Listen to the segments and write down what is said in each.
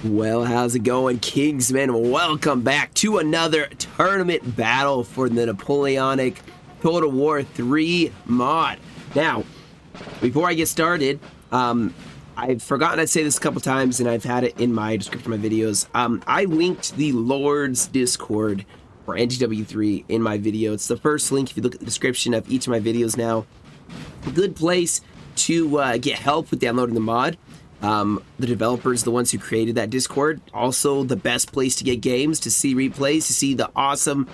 Well, how's it going, Kingsman? Welcome back to another tournament battle for the Napoleonic Total War 3 mod. Now, before I get started, I've forgotten to say this a couple times, and I've had it in my description of my videos. I linked the Lord's Discord for NTW3 in my video. It's the first link if you look at the description of each of my videos now. A good place to get help with downloading the mod. The developers, the ones who created that Discord, also the best place to get games, to see replays, to see the awesome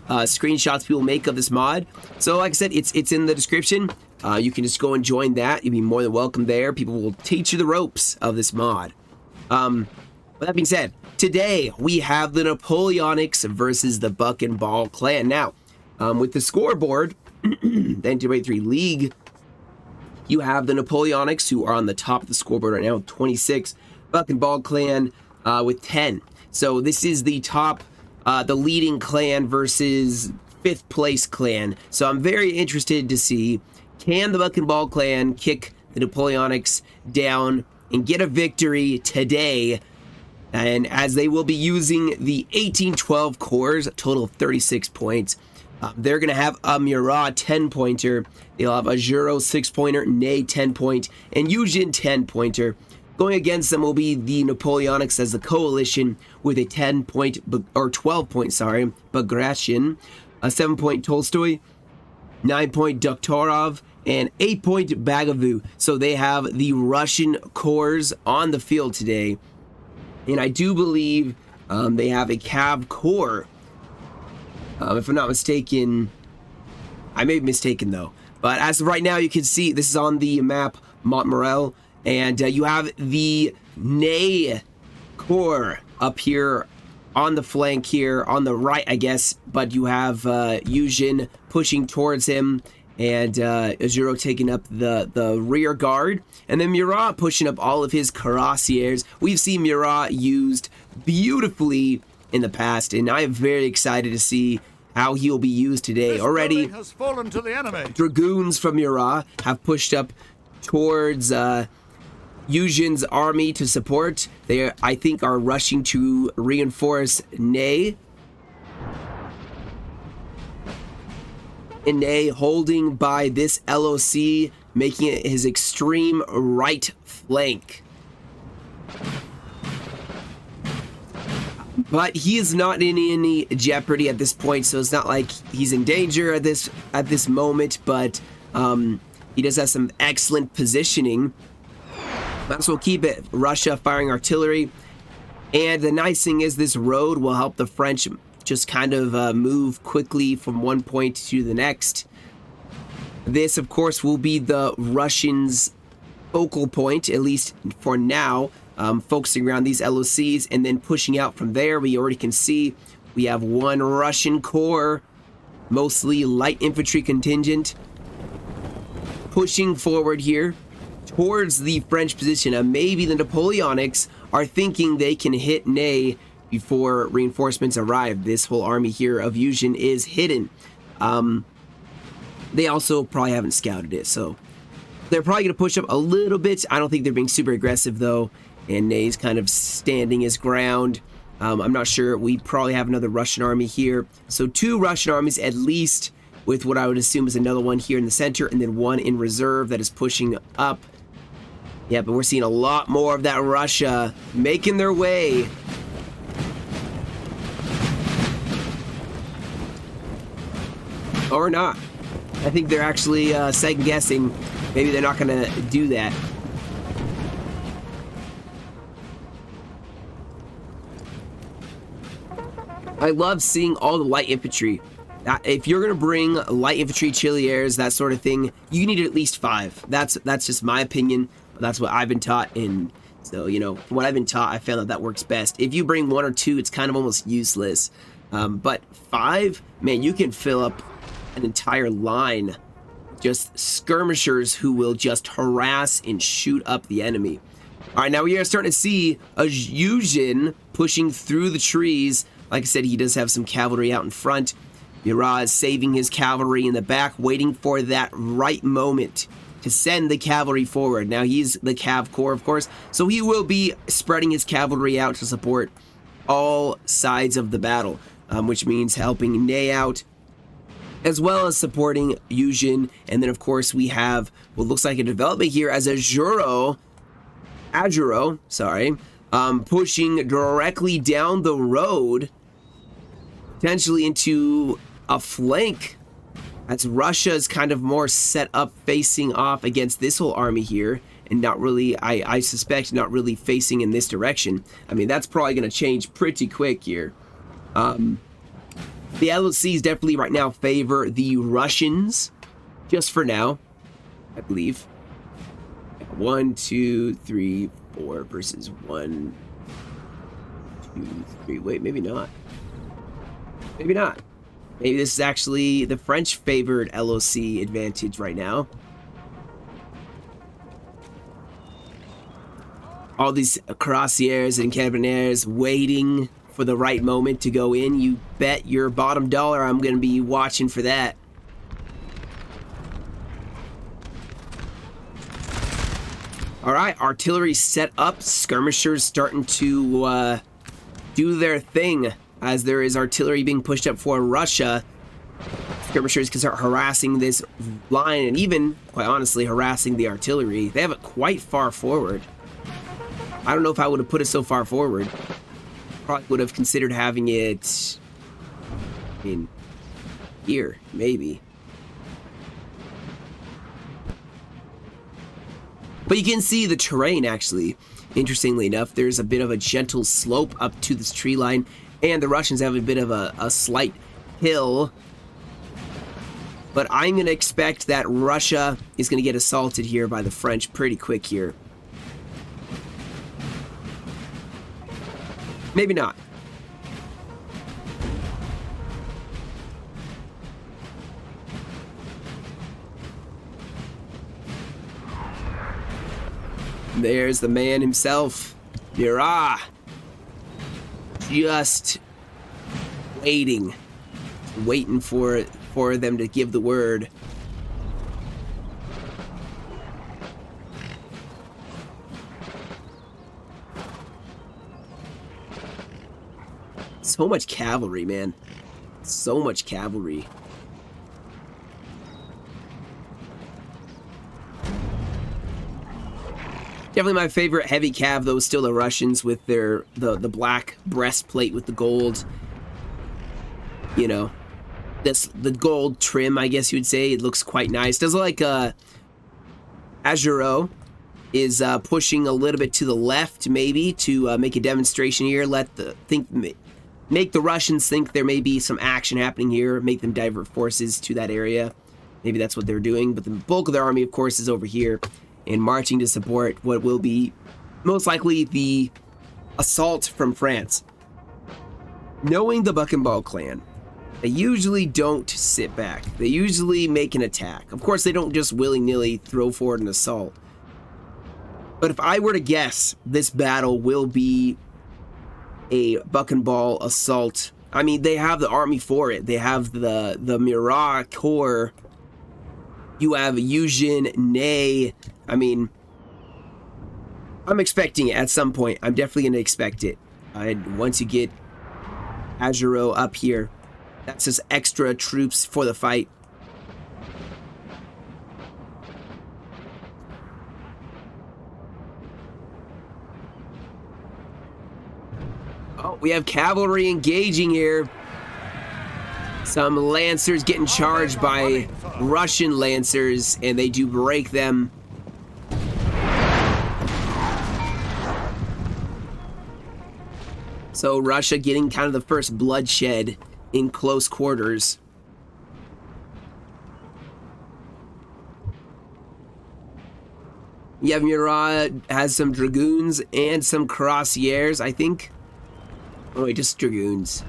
screenshots people make of this mod. So like I said, it's in the description. You can just go and join that. You'll be more than welcome there. People will teach you the ropes of this mod. With that being said, today we have the Napoleonics versus the Buck and Ball clan. Now, with the scoreboard, the NTW3 League, you have the Napoleonics, who are on the top of the scoreboard right now, 26. Buck and Ball clan with 10. So this is the top, the leading clan versus 5th place clan. So I'm very interested to see, can the Buck and Ball clan kick the Napoleonics down and get a victory today? And as they will be using the 1812 cores, a total of 36 points. They're going to have a Murat 10-pointer. They'll have a Juro 6-pointer, Ney 10-point, and Eugen 10-pointer. Going against them will be the Napoleonics as the coalition with a 10-point, or 12-point, sorry, Bagration, a 7-point Tolstoy, 9-point Doktorov, and 8-point Bagavou. So they have the Russian cores on the field today. And I do believe they have a Cav core. If I'm not mistaken, I may be mistaken though. But as of right now, you can see this is on the map Montmorel, and you have the Ney core up here on the flank here, on the right, I guess. But you have Eugen pushing towards him, and Juro taking up the rear guard, and then Murat pushing up all of his cuirassiers. We've seen Murat used beautifully in the past, and I am very excited to see how he'll be used today. Already, has fallen to the enemy. Dragoons from Murat have pushed up towards Eugen's army to support. They, I think, are rushing to reinforce Ney. And Ney holding by this LOC, making it his extreme right flank. But he is not in any jeopardy at this point, so it's not like he's in danger at this moment. But he does have some excellent positioning. Might as well keep it. Russia firing artillery, and the nice thing is this road will help the French just kind of move quickly from one point to the next. This, of course, will be the Russians' focal point, at least for now. Focusing around these LOCs and then pushing out from there. We already can see we have one Russian corps, mostly light infantry contingent, pushing forward here towards the French position. And maybe the Napoleonics are thinking they can hit Ney before reinforcements arrive. This whole army here of Eugen is hidden. They also probably haven't scouted it, so they're probably going to push up a little bit. I don't think they're being super aggressive though. And Ney's kind of standing his ground. I'm not sure. We probably have another Russian army here. So 2 Russian armies at least, with what I would assume is another one here in the center, and then one in reserve that is pushing up. Yeah, but we're seeing a lot more of that Russia making their way. Or not. I think they're actually second guessing. Maybe they're not going to do that. I love seeing all the light infantry. If you're gonna bring light infantry, chilliers, that sort of thing, you need at least 5. That's just my opinion. That's what I've been taught, and so, you know, from what I've been taught, I found that works best. If you bring 1 or 2, it's kind of almost useless. But 5, man, you can fill up an entire line. Just skirmishers who will just harass and shoot up the enemy. All right, now we are starting to see a Eugen pushing through the trees. Like I said, he does have some cavalry out in front. Murat is saving his cavalry in the back, waiting for that right moment to send the cavalry forward. Now he's the Cav Corps, of course, so he will be spreading his cavalry out to support all sides of the battle, which means helping Ney out, as well as supporting Eugen. And then, of course, we have what looks like a development here as Adjuro, pushing directly down the road, potentially into a flank. That's Russia's kind of more set up facing off against this whole army here, and not really, I suspect, not really facing in this direction. I mean, that's probably going to change pretty quick here. The LOCs definitely right now favor the Russians, just for now, I believe. 1, 2, 3, 4 versus 1, 2, 3. Wait, maybe not. Maybe not. Maybe this is actually the French favored LOC advantage right now. All these cuirassiers and carabiniers waiting for the right moment to go in. You bet your bottom dollar I'm going to be watching for that. All right, artillery set up. Skirmishers starting to do their thing, as there is artillery being pushed up for Russia. Skirmishers can start harassing this line, and even, quite honestly, harassing the artillery. They have it quite far forward. I don't know if I would have put it so far forward. Probably would have considered having it, I mean, here, maybe. But you can see the terrain, actually. Interestingly enough, there's a bit of a gentle slope up to this tree line, and the Russians have a bit of a slight hill. But I'm going to expect that Russia is going to get assaulted here by the French pretty quick here. Maybe not. There's the man himself, Murat. Just waiting for them to give the word. So much cavalry, man. So much cavalry. Definitely my favorite heavy cav, though, is still the Russians with their the black breastplate with the gold, you know, the gold trim, I guess you would say. It looks quite nice. Does look like Adjuro is pushing a little bit to the left, maybe, to make a demonstration here. Make the Russians think there may be some action happening here. Make them divert forces to that area. Maybe that's what they're doing. But the bulk of their army, of course, is over here and marching to support what will be most likely the assault from France. Knowing the Buchenwald clan, they usually don't sit back. They usually make an attack. Of course, they don't just willy-nilly throw forward an assault. But if I were to guess, this battle will be a Buchenwald assault. I mean, they have the army for it. They have the Murat Corps. You have Eugen, Ney. I mean, I'm expecting it at some point. I'm definitely going to expect it. Once you get Adjuro up here, that's just extra troops for the fight. Oh, we have cavalry engaging here. Some lancers getting charged by Russian lancers, and they do break them. So Russia getting kind of the first bloodshed in close quarters. Yeah, Murat has some dragoons and some cuirassiers, I think. Oh wait, just dragoons.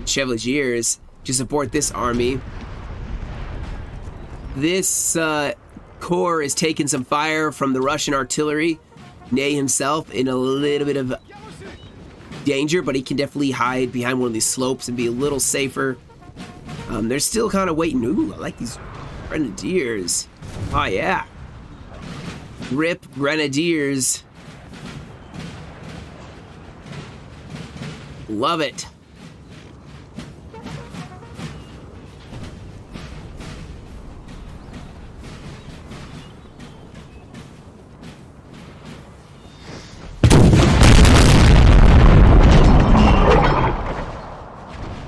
Chevaliers to support this army. This corps is taking some fire from the Russian artillery. Ney himself in a little bit of danger, but he can definitely hide behind one of these slopes and be a little safer. They're still kind of waiting. Ooh, I like these grenadiers. Oh, yeah. Rip Grenadiers. Love it.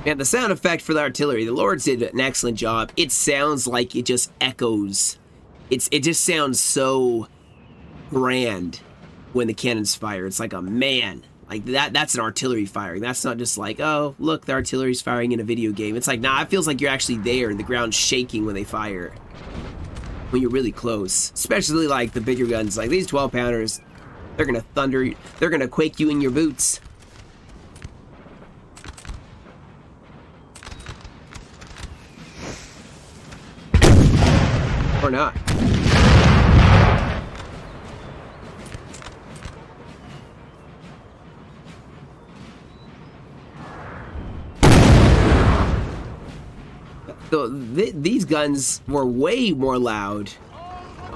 And the sound effect for the artillery, the Lords did an excellent job. It sounds like it just echoes. It just sounds so grand when the cannons fire. It's like a man. Like that's an artillery firing. That's not just like, oh, look, the artillery's firing in a video game. It's like, nah, it feels like you're actually there and the ground's shaking when they fire. When you're really close. Especially like the bigger guns, like these 12-pounders, they're gonna thunder, they're gonna quake you in your boots. Or not. So these guns were way more loud.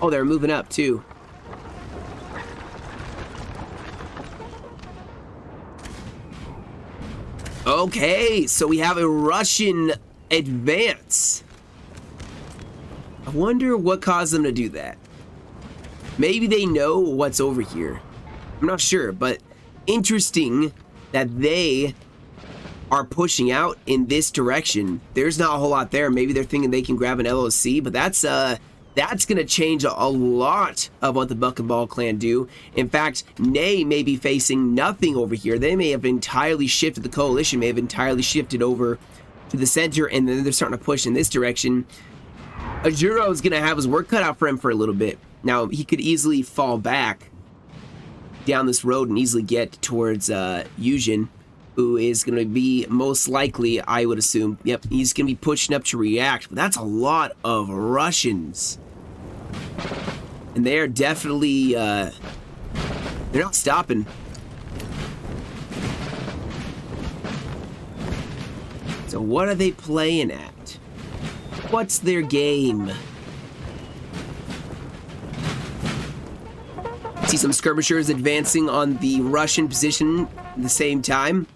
Oh, they're moving up too. Okay, so we have a Russian advance. I wonder what caused them to do that. Maybe they know what's over here. I'm not sure, but interesting that they are pushing out in this direction. There's not a whole lot there. Maybe they're thinking they can grab an LOC, but that's gonna change a lot of what the Buck and Ball clan do. In fact, Ney may be facing nothing over here. They may have entirely shifted, the coalition may have entirely shifted over to the center, and then they're starting to push in this direction. Ajuro is gonna have his work cut out for him for a little bit. Now, he could easily fall back down this road and easily get towards Yuzhin, who is going to be most likely, I would assume, yep, he's going to be pushing up to react. But that's a lot of Russians. And they're definitely, they're not stopping. So what are they playing at? What's their game? See some skirmishers advancing on the Russian position at the same time.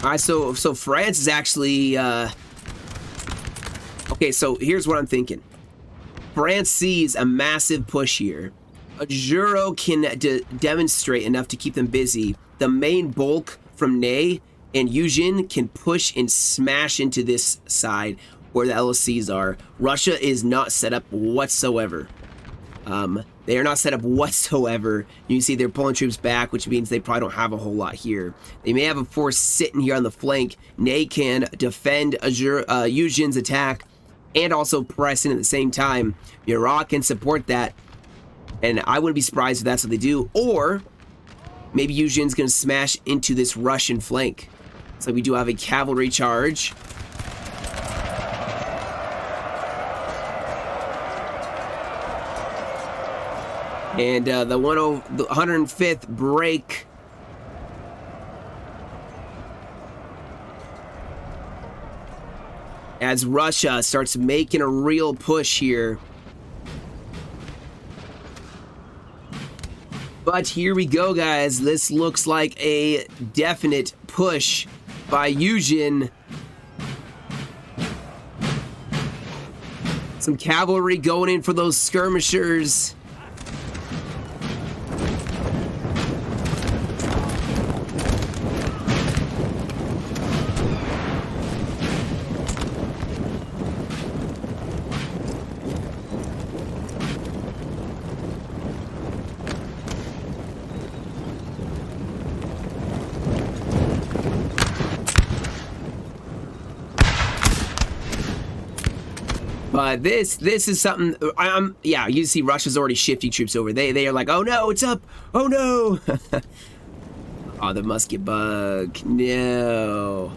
Alright, so France is actually, okay, so here's what I'm thinking. France sees a massive push here. Ajuro can demonstrate enough to keep them busy. The main bulk from Ney and Yuzhin can push and smash into this side where the LOCs are. Russia is not set up whatsoever. They are not set up whatsoever. You can see they're pulling troops back, which means they probably don't have a whole lot here. They may have a force sitting here on the flank. Ney can defend Yuzhin's attack and also press in at the same time. Murat can support that, and I wouldn't be surprised if that's what they do. Or maybe Yuzhin's going to smash into this Russian flank. So we do have a cavalry charge. And the 105th break. As Russia starts making a real push here. But here we go, guys. This looks like a definite push by Yuzhin. Some cavalry going in for those skirmishers. This is something. Yeah, you see Russia's already shifting troops over. They are like, oh no, it's up. Oh no. Oh, the musket bug. No.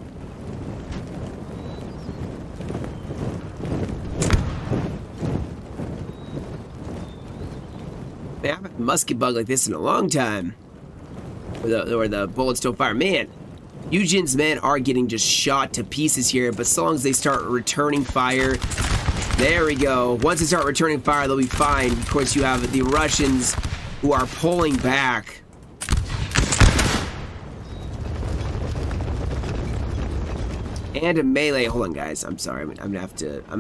They haven't had a musket bug like this in a long time. Or the bullets don't fire. Man, Eugene's men are getting just shot to pieces here, but so long as they start returning fire, there we go. Once they start returning fire, they'll be fine. Of course, you have the Russians who are pulling back. And a melee. Hold on, guys. I'm sorry. I'm gonna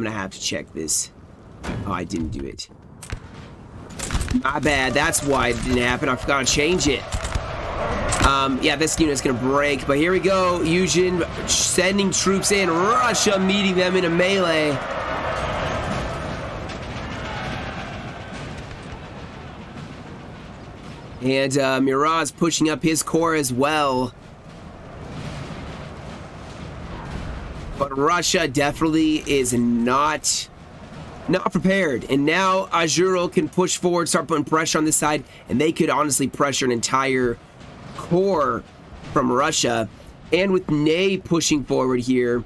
have to check this. Oh, I didn't do it. My bad. That's why it didn't happen. I forgot to change it. Yeah, this unit's gonna break. But here we go. Eugene sending troops in. Russia meeting them in a melee. And Murat's pushing up his corps as well. But Russia definitely is not prepared. And now Azuro can push forward, start putting pressure on this side, and they could honestly pressure an entire corps from Russia. And with Ney pushing forward here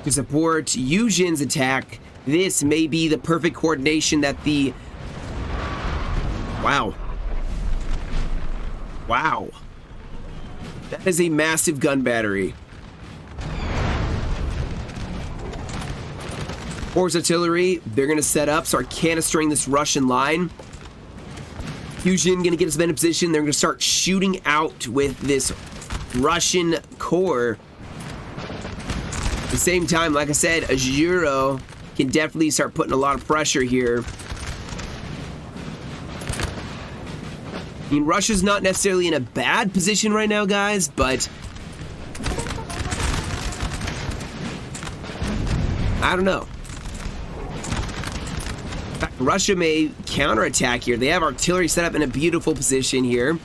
to support Eugene's attack, this may be the perfect coordination that the... Wow. Wow. That is a massive gun battery. Horse artillery, they're going to set up, start canistering this Russian line. Eugene going to get his men in position. They're going to start shooting out with this Russian corps. At the same time, like I said, Azuro can definitely start putting a lot of pressure here. I mean, Russia's not necessarily in a bad position right now, guys, but I don't know. Russia may counterattack here. They have artillery set up in a beautiful position here.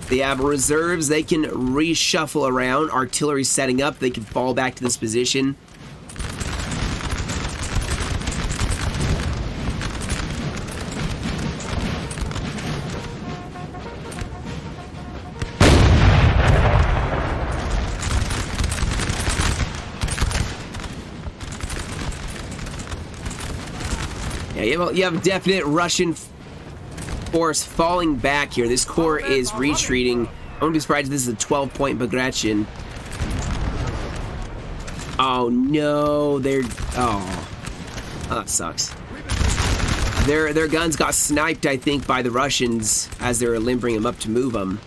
They have reserves. They can reshuffle around. Artillery setting up. They can fall back to this position. You have a definite Russian force falling back here. This corps is retreating. I wouldn't be surprised if this is a 12-point Bagration. Oh no, oh, that sucks. Their guns got sniped, I think, by the Russians as they were limbering them up to move them.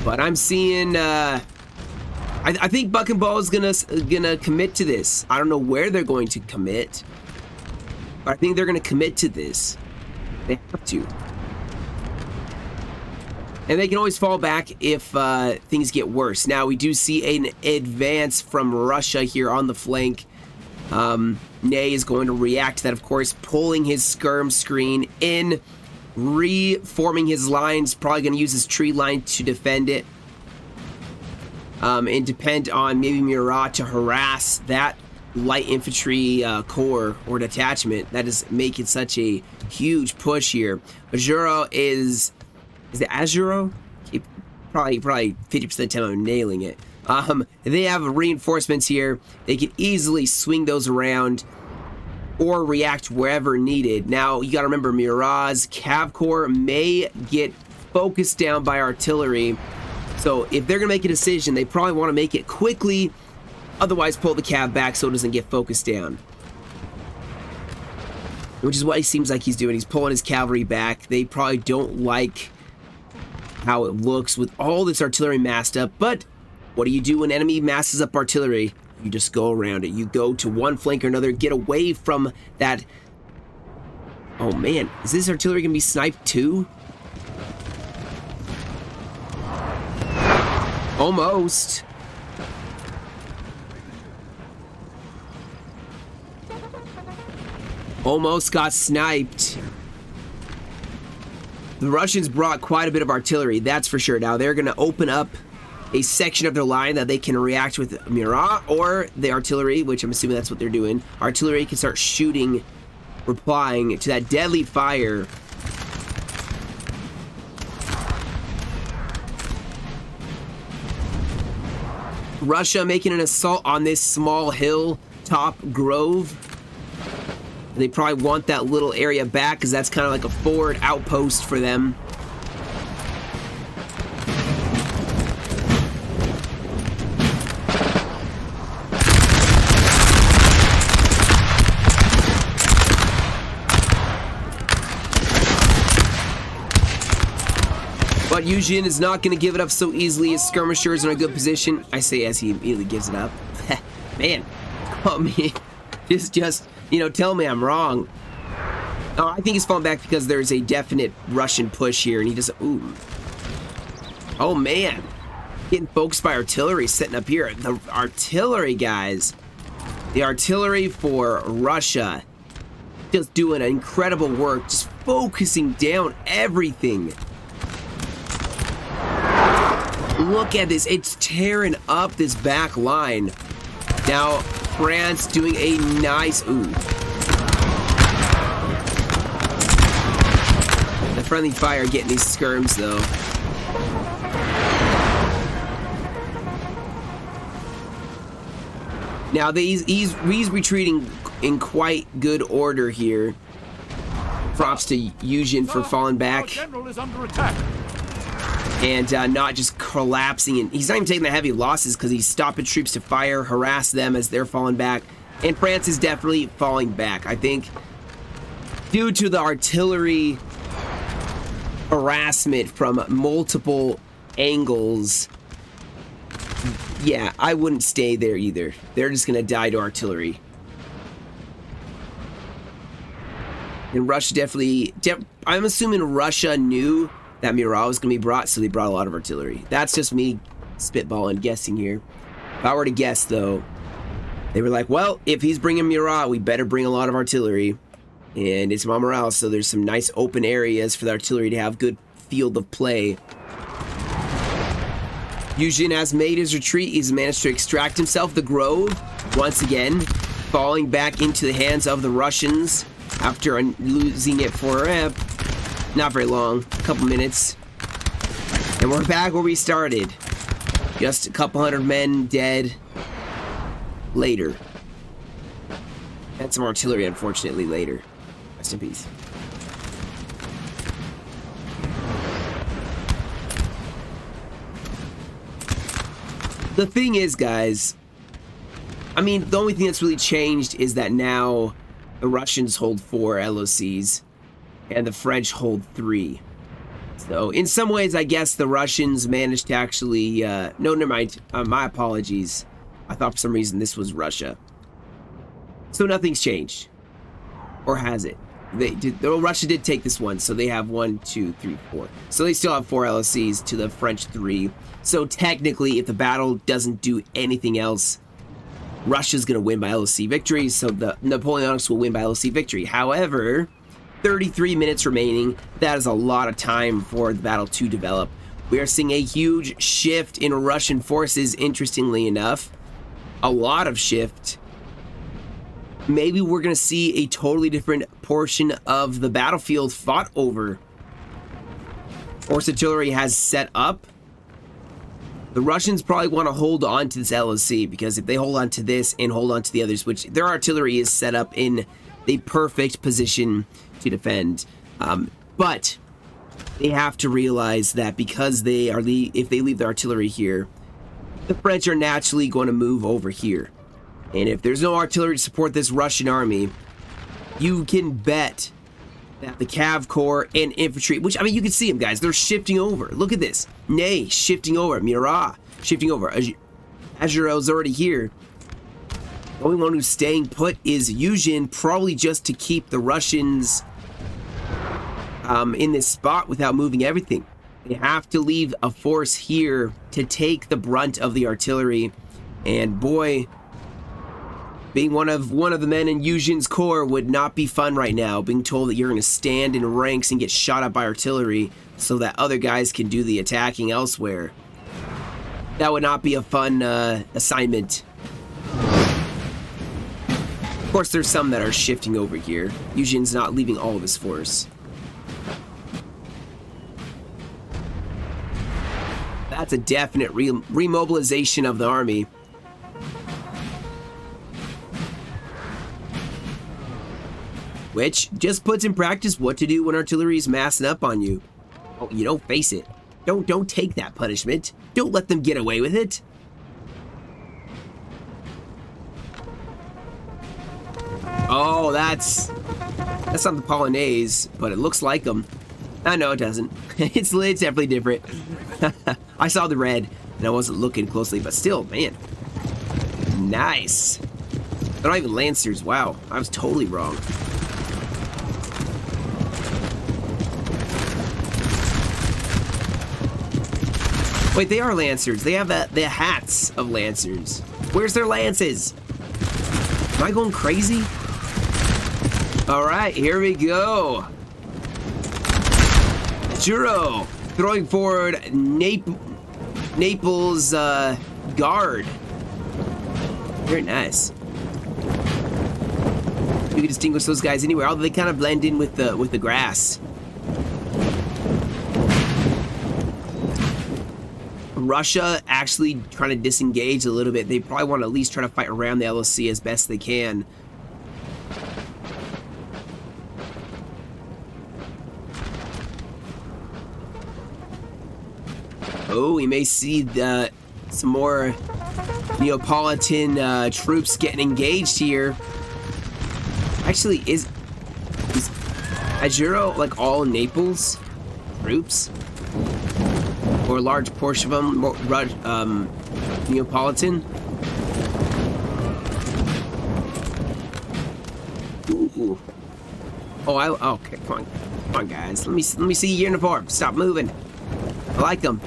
But I'm seeing I think Buck and Ball is gonna commit to this. I don't know where they're going to commit, but I think they're gonna commit to this. They have to, and they can always fall back if things get worse. Now we do see an advance from Russia here on the flank. Ney is going to react to that, of course, pulling his skirm screen in, reforming his lines. Probably going to use his tree line to defend it. And depend on maybe Murat to harass that light infantry corps or detachment that is making such a huge push here. Azuro is it Azuro? Probably 50% of the time I'm nailing it. They have reinforcements here. They can easily swing those around or react wherever needed. Now you got to remember, Murat's Cav Corps may get focused down by artillery. So if they're going to make a decision, they probably want to make it quickly, otherwise pull the Cav back so it doesn't get focused down. Which is what he seems like he's doing. He's pulling his cavalry back. They probably don't like how it looks with all this artillery massed up, but what do you do when enemy masses up artillery? You just go around it. You go to one flank or another, get away from that. Oh man, is this artillery going to be sniped too? Almost. Almost got sniped. The Russians brought quite a bit of artillery, that's for sure. Now they're going to open up a section of their line that they can react with Murat or the artillery, which I'm assuming that's what they're doing. Artillery can start shooting, replying to that deadly fire. Russia making an assault on this small hill top grove. They probably want that little area back because that's kind of like a forward outpost for them. But Eugene is not going to give it up so easily. His skirmishers are in a good position. I say as he immediately gives it up. Man, call me. Just, you know, tell me I'm wrong. I think he's falling back because there's a definite Russian push here, and he doesn't. Ooh. Oh, man. Getting focused by artillery sitting up here. The artillery, guys. The artillery for Russia. Just doing incredible work. Just focusing down everything. Look at this. It's tearing up this back line. Now, France doing a nice... Ooh. The friendly fire getting these skirms, though. Now, he's retreating in quite good order here. Props to Eugene for falling back. Our general is under attack. And not just collapsing. And he's not even taking the heavy losses because he's stopping troops to fire, harass them as they're falling back. And France is definitely falling back. I think due to the artillery harassment from multiple angles, yeah, I wouldn't stay there either. They're just going to die to artillery. And Russia definitely... I'm assuming Russia knew that Murat was going to be brought, so they brought a lot of artillery. That's just me spitballing, guessing here. If I were to guess, though, they were like, well, if he's bringing Murat, we better bring a lot of artillery. And it's Montmoral, so there's some nice open areas for the artillery to have good field of play. Eugene has made his retreat. He's managed to extract himself. The Grove, once again, falling back into the hands of the Russians after losing it for not very long, a couple minutes. And we're back where we started. Just a couple hundred men dead later. And some artillery, unfortunately, later. Rest in peace. The thing is, guys, I mean, the only thing that's really changed is that now the Russians hold 4 LOCs and the French hold 3. So, in some ways, I guess the Russians managed to actually... no, never mind. My apologies. I thought for some reason this was Russia. So, nothing's changed. Or has it? Russia did take this one, so they have 1, 2, 3, 4. So, they still have 4 LOCs to the French 3. So, technically, if the battle doesn't do anything else, Russia's going to win by LOC victory, so the Napoleonics will win by LOC victory. However... 33 minutes remaining. That is a lot of time for the battle to develop. We are seeing a huge shift in Russian forces, interestingly enough. A lot of shift. Maybe we're going to see a totally different portion of the battlefield fought over. Horse artillery has set up. The Russians probably want to hold on to this LOC, because if they hold on to this and hold on to the others, which their artillery is set up in the perfect position to defend, but they have to realize that because they are if they leave the artillery here, the French are naturally going to move over here, and if there's no artillery to support this Russian army, you can bet that the Cav Corps and infantry, which, I mean, you can see them, guys, they're shifting over. Look at this. Ney shifting over. Murat shifting over. Agero's already here. The only one who's staying put is Eugene, probably just to keep the Russians in this spot without moving everything. They have to leave a force here to take the brunt of the artillery. And boy, being one of the men in Eugene's corps would not be fun right now, being told that you're going to stand in ranks and get shot at by artillery so that other guys can do the attacking elsewhere. That would not be a fun assignment. Of course, there's some that are shifting over here. Eugene's not leaving all of his force. That's a definite remobilization of the army. Which just puts in practice what to do when artillery is massing up on you. Oh, you don't face it. Don't take that punishment. Don't let them get away with it. Oh, that's not the Polonaise, but it looks like them. No, it doesn't. It's definitely different. I saw the red, and I wasn't looking closely, but still, man. Nice. They're not even Lancers. Wow, I was totally wrong. Wait, they are Lancers. They have the hats of Lancers. Where's their lances? Am I going crazy? All right, here we go. Juro throwing forward Naples guard. Very nice. You can distinguish those guys anywhere, although they kind of blend in with the grass. Russia actually trying to disengage a little bit. They probably want to at least try to fight around the LOC as best they can. Oh, we may see some more Neapolitan troops getting engaged here. Actually, is Ajuro like all Naples troops? Or a large portion of them Neapolitan? Ooh. Oh, okay, come on, guys. Let me see your uniform. Stop moving. I like them.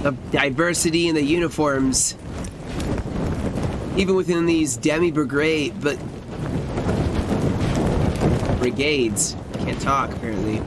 The diversity in the uniforms, even within these brigades. Can't talk apparently.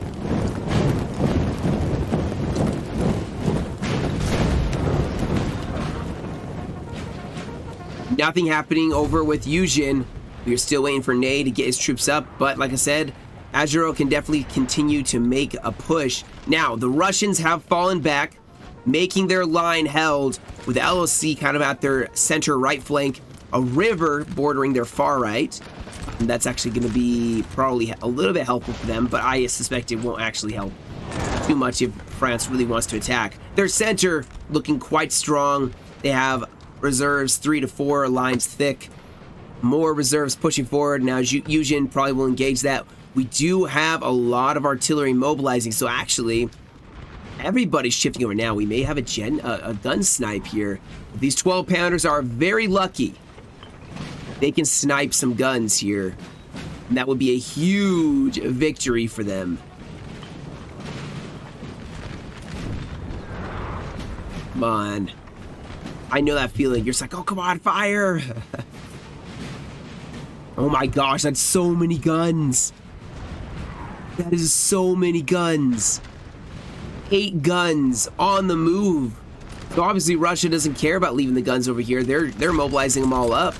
Nothing happening over with Yuzhin. We're still waiting for Ney to get his troops up, but like I said, Ajuro can definitely continue to make a push. Now, the Russians have fallen back, making their line held with LOC kind of at their center right flank, a river bordering their far right. And that's actually going to be probably a little bit helpful for them, but I suspect it won't actually help too much if France really wants to attack. Their center looking quite strong. They have reserves 3 to 4 lines thick. More reserves pushing forward. Now Yuzhin probably will engage that. We do have a lot of artillery mobilizing, so actually everybody's shifting over now. We may have a gun snipe here. These 12-pounders are very lucky. They can snipe some guns here. And that would be a huge victory for them. Come on. I know that feeling. You're just like, oh, come on, fire. Oh my gosh, that's so many guns. That is so many guns. 8 guns on the move. So obviously Russia doesn't care about leaving the guns over here. They're mobilizing them all up.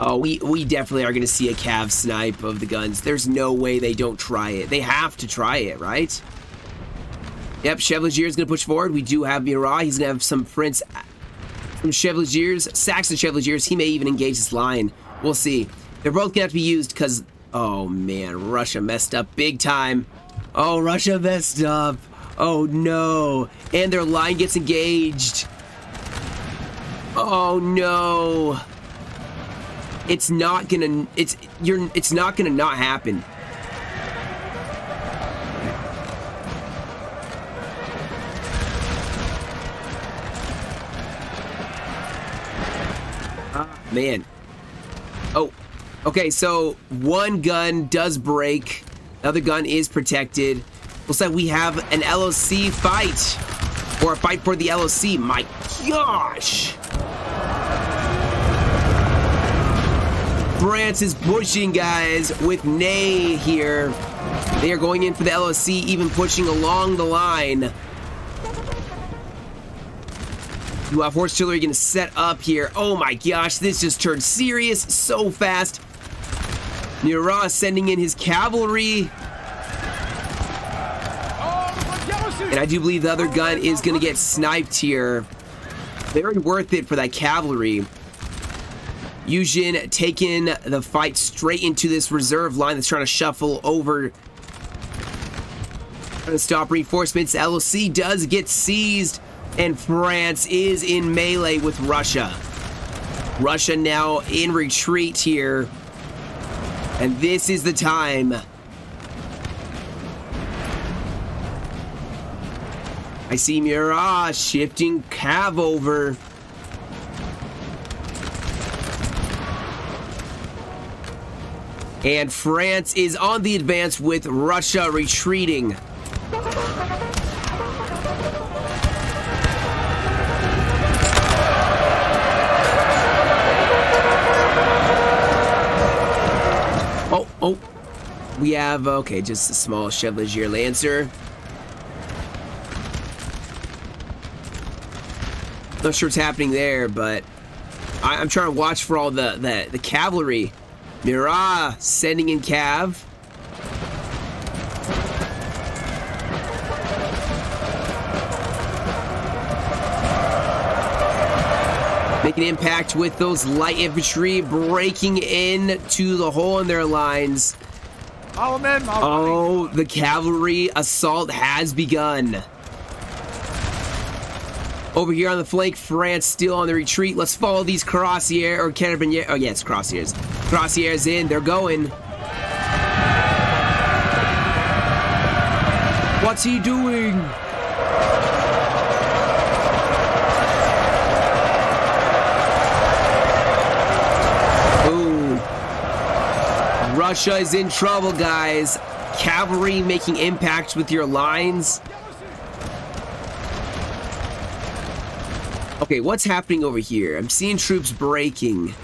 Oh, we definitely are going to see a cav snipe of the guns. There's no way they don't try it. They have to try it, right? Yep, Chevalier is going to push forward. We do have Murat. He's going to have some Prince, some Chevaliers, Saxon Chevaliers. He may even engage this line. We'll see. They're both going to have to be used because, oh man, Russia messed up big time. Oh, Russia messed up. Oh no. And their line gets engaged. Oh no. It's not gonna not happen. Man. Oh, okay, so one gun does break. The other gun is protected. Looks like we have an LOC fight. Or a fight for the LOC. My gosh. France is pushing, guys, with Ney here. They are going in for the LOC, even pushing along the line. You have horse artillery going to set up here. Oh my gosh, this just turned serious so fast. Murat sending in his cavalry. And I do believe the other gun is going to get sniped here. Very worth it for that cavalry. Yuzhin taking the fight straight into this reserve line that's trying to shuffle over. Trying to stop reinforcements. LOC does get seized. And France is in melee with Russia. Russia now in retreat here. And this is the time I see Murat shifting Cav over. And France is on the advance with Russia retreating. Oh, we have, okay, just a small Chevalier Lancer. Not sure what's happening there, but I'm trying to watch for all the cavalry. Murat sending in Cav. Making impact with those light infantry, breaking in to the hole in their lines. Oh, the cavalry assault has begun. Over here on the flank, France still on the retreat. Let's follow these Crossiers, or Carabiniers. Oh, yeah, it's Crossiers. Crossiers in, they're going. What's he doing? Ooh. Russia is in trouble, guys. Cavalry making impact with your lines. Okay, what's happening over here? I'm seeing troops breaking.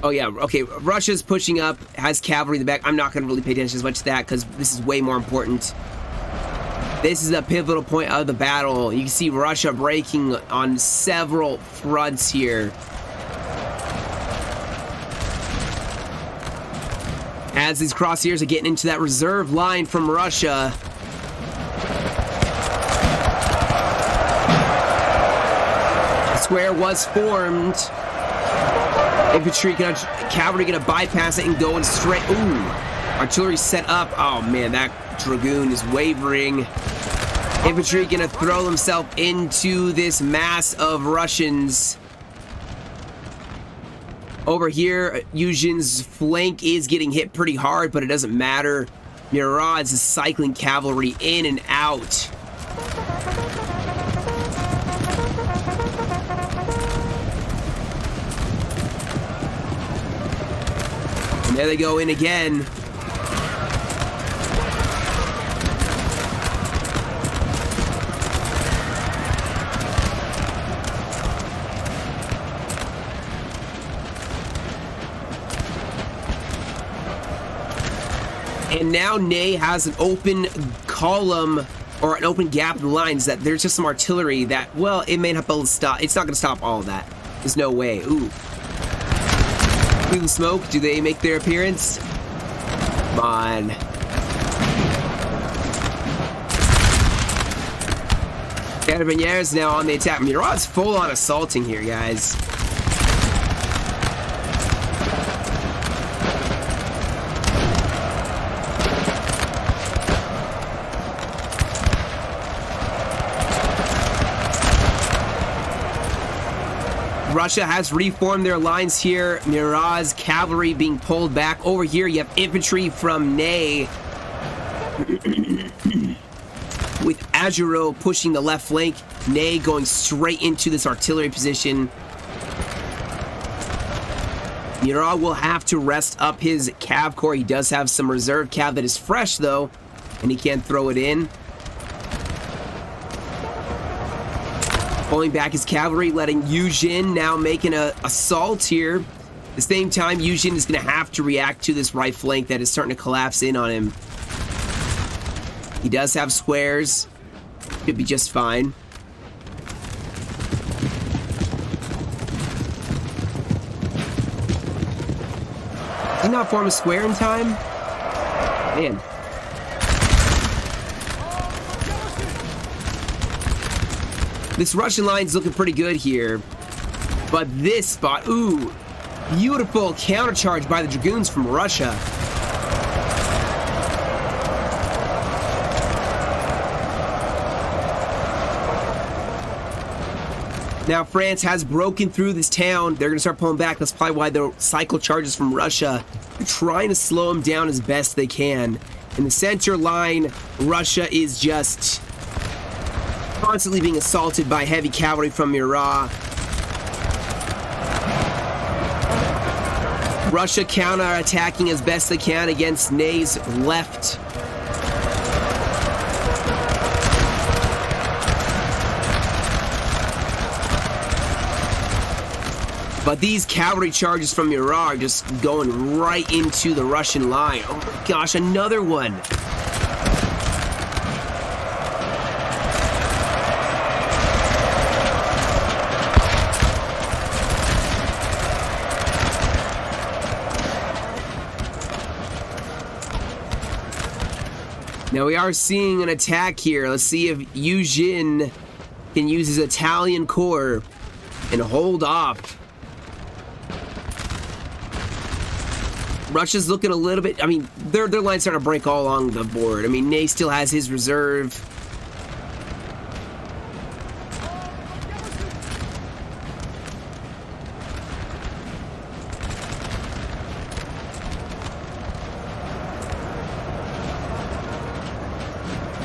Oh yeah, okay, Russia's pushing up, has cavalry in the back. I'm not gonna really pay attention as much to that because this is way more important. This is a pivotal point of the battle. You can see Russia breaking on several fronts here. As these Crossiers are getting into that reserve line from Russia. Square was formed. Cavalry gonna bypass it and go in straight. Ooh, artillery set up. Oh man, that dragoon is wavering. Infantry gonna throw themselves into this mass of Russians. Over here, Eugene's flank is getting hit pretty hard, but it doesn't matter. Murat is cycling cavalry in and out. There they go in again. And now Ney has an open column or an open gap in the lines that there's just some artillery that, well, it may not be able to stop. It's not going to stop all of that. There's no way. Ooh. Clean smoke, do they make their appearance? Come on. Carabiniers now on the attack. Murat's full on assaulting here, guys. Russia has reformed their lines here. Murat's cavalry being pulled back. Over here, you have infantry from Ney. With Agiro pushing the left flank. Ney going straight into this artillery position. Murat will have to rest up his cav corps. He does have some reserve cav that is fresh, though, and he can't throw it in. Pulling back his cavalry, letting Eugene now making an assault here. At the same time, Eugene is going to have to react to this right flank that is starting to collapse in on him. He does have squares. Should be just fine. Did he not form a square in time? Man. This Russian line's looking pretty good here. But this spot, ooh, beautiful countercharge by the Dragoons from Russia. Now France has broken through this town. They're going to start pulling back. That's probably why they'll cycle charges from Russia. They're trying to slow them down as best they can. In the center line, Russia is just constantly being assaulted by heavy cavalry from Murat. Russia counter-attacking as best they can against Ney's left. But these cavalry charges from Murat are just going right into the Russian line. Oh my gosh, another one. Now we are seeing an attack here. Let's see if Eugene can use his Italian corps and hold off. Russia's looking a little bit, I mean, their line's starting to break all along the board. I mean, Ney still has his reserve.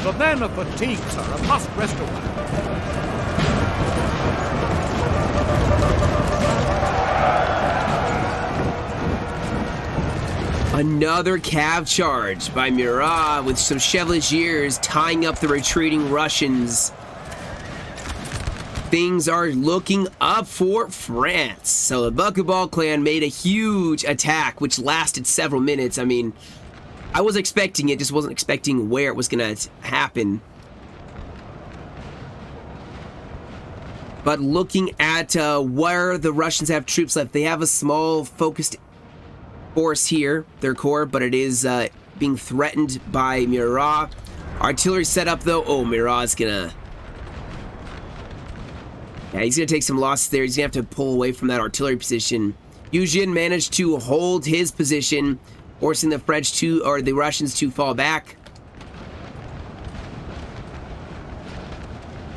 The men are fatigued, sir, and must rest awhile. Another cav charge by Murat with some Chevaliers tying up the retreating Russians. Things are looking up for France. So the Buckaball clan made a huge attack, which lasted several minutes. I mean, I was expecting it, just wasn't expecting where it was going to happen. But looking at where the Russians have troops left, they have a small focused force here, their corps, but it is being threatened by Murat. Artillery set up though. Oh, Murat's gonna... Yeah, he's gonna take some losses there. He's gonna have to pull away from that artillery position. Eugene managed to hold his position, forcing the French to, or the Russians to fall back.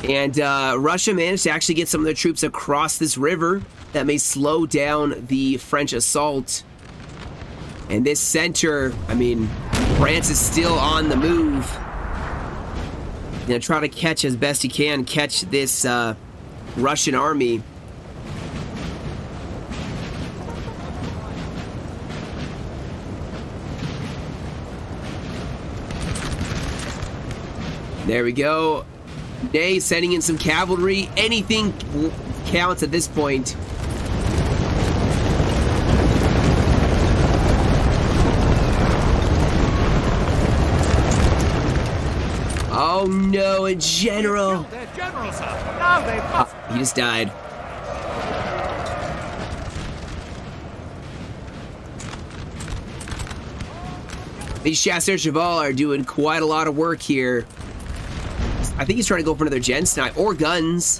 And Russia managed to actually get some of their troops across this river that may slow down the French assault. And this center, I mean, France is still on the move. Gonna try to catch as best he can, catch this Russian army. There we go. Ney sending in some cavalry. Anything counts at this point. Oh no, a general! Their general, sir. Now they must. He just died. These chasseurs cheval are doing quite a lot of work here. I think he's trying to go for another gen snipe or guns.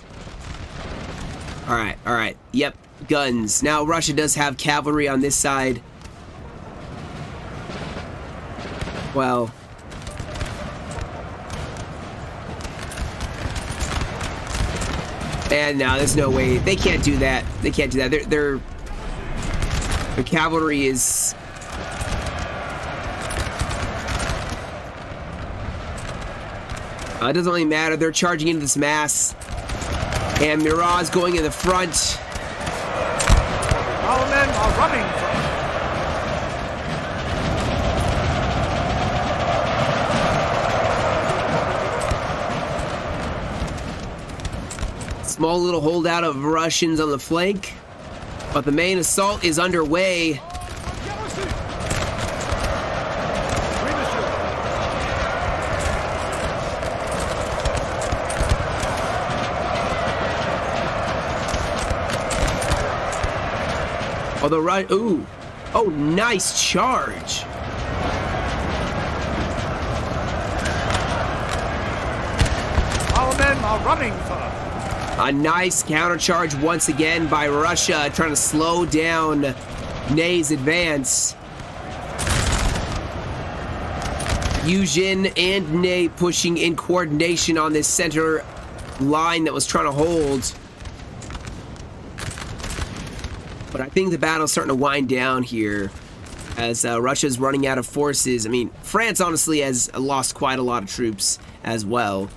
Alright. Yep, guns. Now Russia does have cavalry on this side. Well, and now there's no way they can't do that. They can't do that. Their cavalry is. It doesn't really matter. They're charging into this mass, and Murat's going in the front. Our men are running from. Small little holdout of Russians on the flank, but the main assault is underway. Oh, the right. Ooh. Oh, nice charge. Our men are running for. A nice countercharge once again by Russia, trying to slow down Ney's advance. Eugene and Ney pushing in coordination on this center line that was trying to hold. But I think the battle's starting to wind down here as Russia's running out of forces. I mean, France honestly has lost quite a lot of troops as well.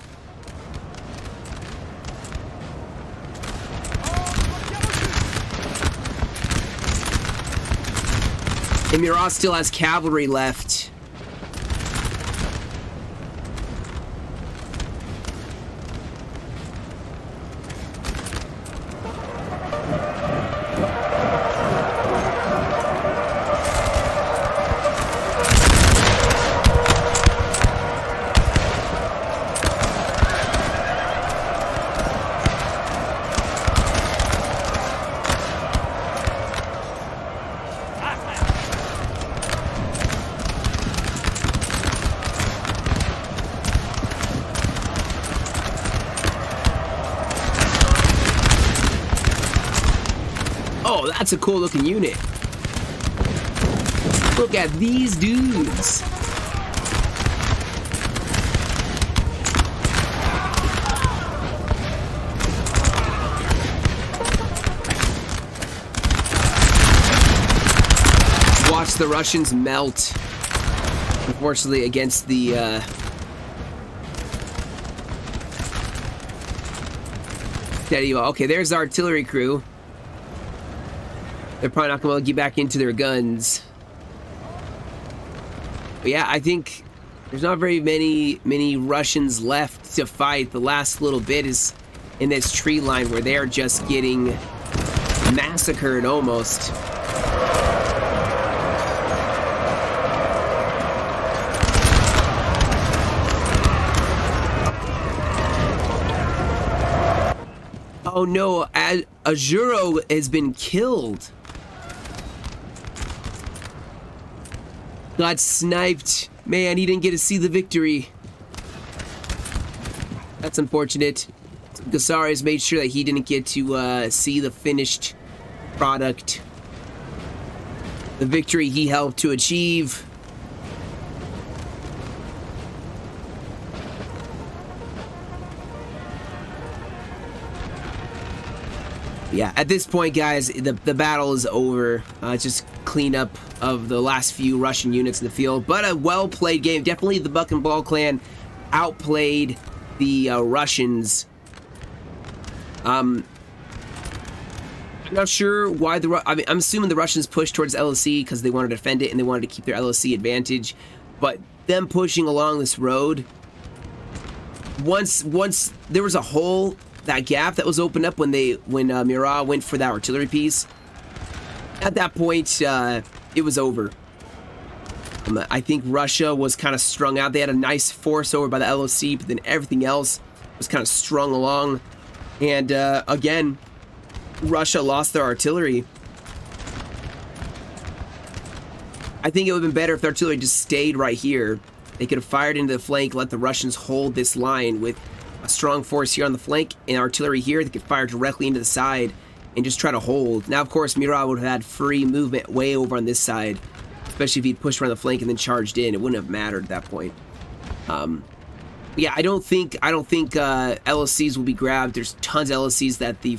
And Murat still has cavalry left. Oh, that's a cool looking unit. Look at these dudes. Watch the Russians melt. Unfortunately, against the steady wall. Okay, there's the artillery crew. They're probably not going to get back into their guns. But yeah, I think there's not very many Russians left to fight. The last little bit is in this tree line where they're just getting massacred almost. Oh no, Azuro has been killed. Got sniped. Man, he didn't get to see the victory. That's unfortunate. Gassari has made sure that he didn't get to see the finished product. The victory he helped to achieve. Yeah, at this point, guys, the battle is over. It's just cleanup of the last few Russian units in the field. But a well-played game. Definitely the Buck and Ball clan outplayed the Russians. I'm not sure why I'm assuming the Russians pushed towards LOC because they wanted to defend it and they wanted to keep their LOC advantage. But them pushing along this road, once there was a hole, that gap that was opened up when Murat went for that artillery piece. At that point, it was over. I think Russia was kind of strung out. They had a nice force over by the LOC, but then everything else was kind of strung along. And again, Russia lost their artillery. I think it would have been better if the artillery just stayed right here. They could have fired into the flank, let the Russians hold this line with a strong force here on the flank and artillery here. They could fire directly into the side and just try to hold. Now, of course, Murat would have had free movement way over on this side, especially if he'd pushed around the flank and then charged in. It wouldn't have mattered at that point. Yeah, I don't think LOCs will be grabbed. There's tons of LOCs that the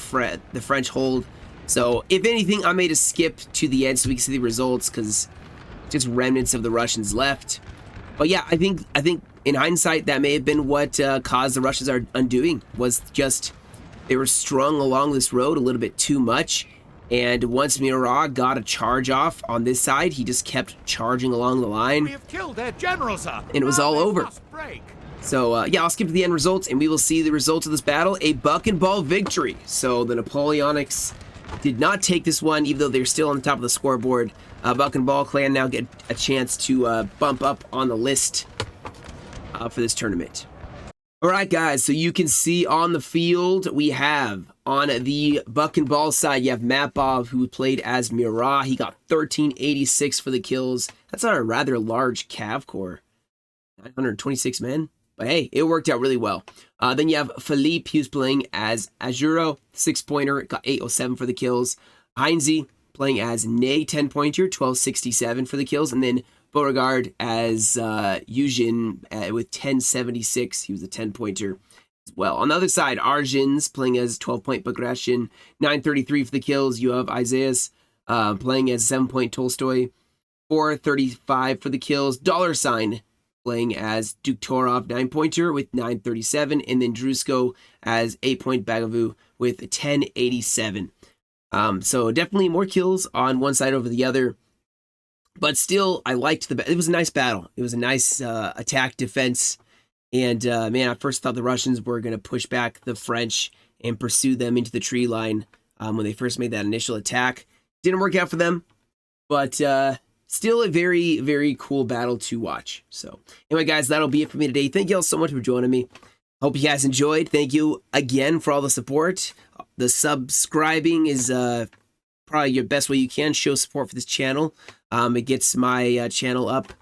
French hold. So, if anything, I made a skip to the end so we can see the results because just remnants of the Russians left. But yeah, I think in hindsight, that may have been what caused the Russians' undoing, was just they were strung along this road a little bit too much. And once Murat got a charge off on this side, he just kept charging along the line. We have killed their general, sir. And it was all over. So, yeah, I'll skip to the end results, and we will see the results of this battle. A Buck and Ball victory. So the Napoleonics did not take this one, even though they're still on the top of the scoreboard. Buck and Ball clan now get a chance to bump up on the list for this tournament. All right, guys, so you can see on the field, we have on the Buck and Ball side, you have Mapov, who played as Murat. He got 1386 for the kills. That's a rather large Cav Corps. 926 men. But hey, it worked out really well. Then you have Philippe, who's playing as Azuro, 6-pointer, got 807 for the kills. Heinze playing as Ney, 10-pointer, 1267 for the kills. And then Beauregard as Eugene with 1076. He was a 10-pointer as well. On the other side, Arjins playing as 12-point Bagration, 933 for the kills. You have Isaias playing as 7-point Tolstoy, 435 for the kills. $sign playing as Duktorov, 9-pointer with 937. And then Drusko as 8-point Bagavu with 1087. So definitely more kills on one side over the other. But still, I liked it was a nice battle. It was a nice attack defense. And man, I first thought the Russians were going to push back the French and pursue them into the tree line when they first made that initial attack. Didn't work out for them, but still a very, very cool battle to watch. So anyway, guys, that'll be it for me today. Thank you all so much for joining me. Hope you guys enjoyed. Thank you again for all the support. The subscribing is probably your best way you can show support for this channel. It gets my channel up,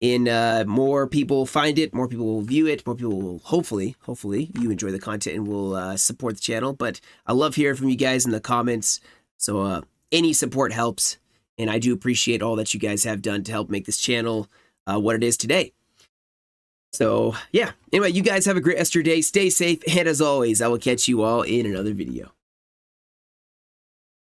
and more people find it, more people will view it, more people will hopefully you enjoy the content and will support the channel. But I love hearing from you guys in the comments. So any support helps, and I do appreciate all that you guys have done to help make this channel what it is today. So yeah, anyway, you guys have a great rest of your day. Stay safe, and as always, I will catch you all in another video.